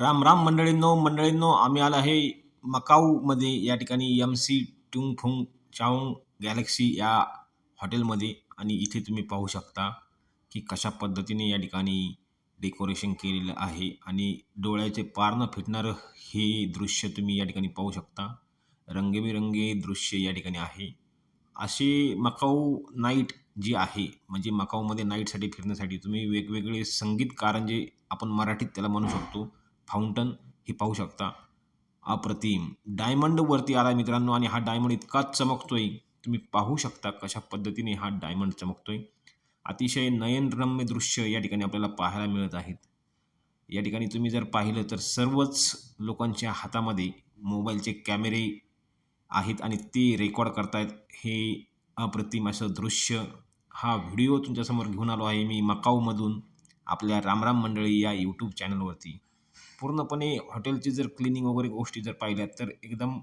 राम राम मंडळींनो आम्ही आलो आहे मकाऊमध्ये या ठिकाणी MC टुंग फुंग चाओंग गॅलेक्सी या हॉटेलमध्ये आणि इथे तुम्ही पाहू शकता की कशा पद्धतीने या ठिकाणी डेकोरेशन केलेलं आहे आणि डोळ्याचे पार न फिटणारं हे दृश्य तुम्ही या ठिकाणी पाहू शकता. रंगीबेरंगी दृश्य या ठिकाणी आहे. असे मकाऊ नाईट जी आहे म्हणजे मकाऊमध्ये नाईटसाठी फिरण्यासाठी तुम्ही वेगवेगळे संगीत कारंजे आपण मराठीत त्याला म्हणू शकतो फाउंटन हे पाहू शकता. अप्रतिम डायमंड वरती आला मित्रांनो आणि हा डायमंड इतका चमकतोय तुम्ही पाहू शकता कशा पद्धतीने हा डायमंड चमकतोय. अतिशय नयनरम्य दृश्य या ठिकाणी आपल्याला पाहायला मिळत आहेत. या ठिकाणी तुम्ही जर पाहिलं तर सर्वच लोकांच्या हातामध्ये मोबाईलचे कॅमेरे आहेत आणि ते रेकॉर्ड करतायत. हे अप्रतिम असं दृश्य हा व्हिडिओ तुमच्यासमोर घेऊन आलो आहे मी मकाऊमधून आपल्या रामराम मंडळी या यूट्यूब चॅनलवरती. पूर्णपणे हॉटेलची जर क्लिनिंग वगैरे गोष्टी जर पाहिल्यात तर एकदम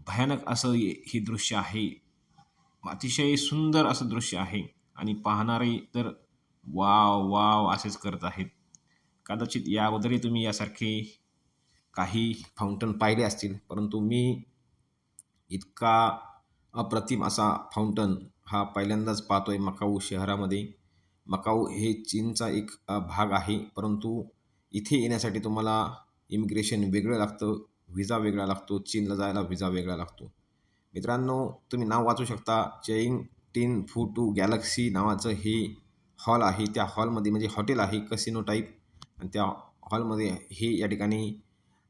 भयानक असं हे दृश्य आहे. अतिशय सुंदर असं दृश्य आहे आणि पाहणारे तर वाव वाव असेच करत आहेत. कदाचित या अगोदरही तुम्ही यासारखे काही फाउंटन पाहिले असतील, परंतु मी इतका अप्रतिम असा फाउंटन हा पहिल्यांदाच पाहतोय मकाऊ शहरामध्ये. मकाऊ हे चीनचा एक भाग आहे, परंतु इथे येण्यासाठी तुम्हाला इमिग्रेशन वेगळं लागतं, व्हिसा वेगळा लागतो, चीनला जायला व्हिसा वेगळा लागतो. मित्रांनो तुम्ही नाव वाचू शकता, चेइंग टिन फू गॅलेक्सी नावाचं हे हॉल आहे. त्या हॉलमध्ये म्हणजे हॉटेल आहे कसिनो टाईप आणि त्या हॉलमध्ये हे या ठिकाणी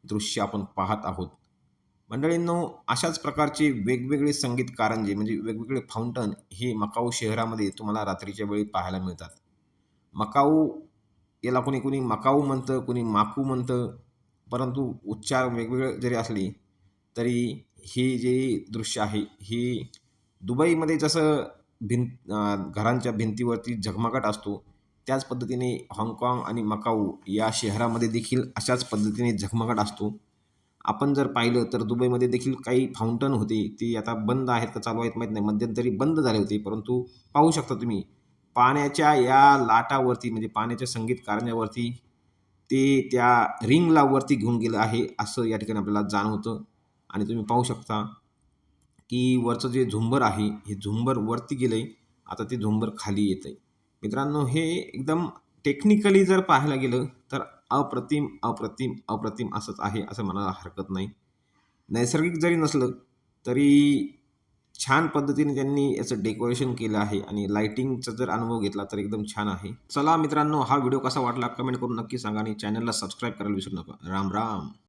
दृश्य आपण पाहत आहोत. मंडळींनो अशाच प्रकारचे वेगवेगळे संगीत कारंजे म्हणजे वेगवेगळे फाउंटन हे मकाऊ शहरामध्ये तुम्हाला रात्रीच्या वेळी पाहायला मिळतात. मकाऊ याला कोणी कोणी मकाऊ म्हणतं, कोणी माकू म्हणतं, परंतु उच्चार वेगवेगळे जरी असले तरी हे जे दृश्य आहे हे दुबईमध्ये जसं घरांच्या भिंतीवरती झगमगाट असतो त्याच पद्धतीने हाँगकाँग आणि मकाऊ या शहरामध्ये देखील अशाच पद्धतीने झगमगाट असतो. आपण जर पाहिलं तर दुबईमध्ये देखील काही फाउंटन होते, ते आता बंद आहेत का चालू आहेत माहीत नाही, मध्यंतरी बंद झाले होते, परंतु पाहू शकता तुम्ही पाण्याच्या या लाटावरती म्हणजे पाण्याच्या संगीत कारण्यावरती ते त्या रिंगला वरती घेऊन गेलं आहे असं या ठिकाणी आपल्याला जाणवतं. आणि तुम्ही पाहू शकता की वरचं जे झुंबर आहे हे झुंबर वरती गेलंय, आता ते झुंबर खाली येतंय. मित्रांनो हे एकदम टेक्निकली जर पाहायला गेलं तर अप्रतिम अप्रतिम अप्रतिम असंच आहे असं म्हणायला हरकत नाही. नैसर्गिक जरी नसलं तरी छान पद्धतीने त्यांनी याचं डेकोरेशन केलं आहे आणि लाइटिंगचा जर अनुभव घेतला तर एकदम छान आहे. चला मित्रांनो हा व्हिडिओ कसा वाटला कमेंट करून नक्की सांगा आणि चॅनलला सबस्क्राईब करायला विसरू नका. राम राम.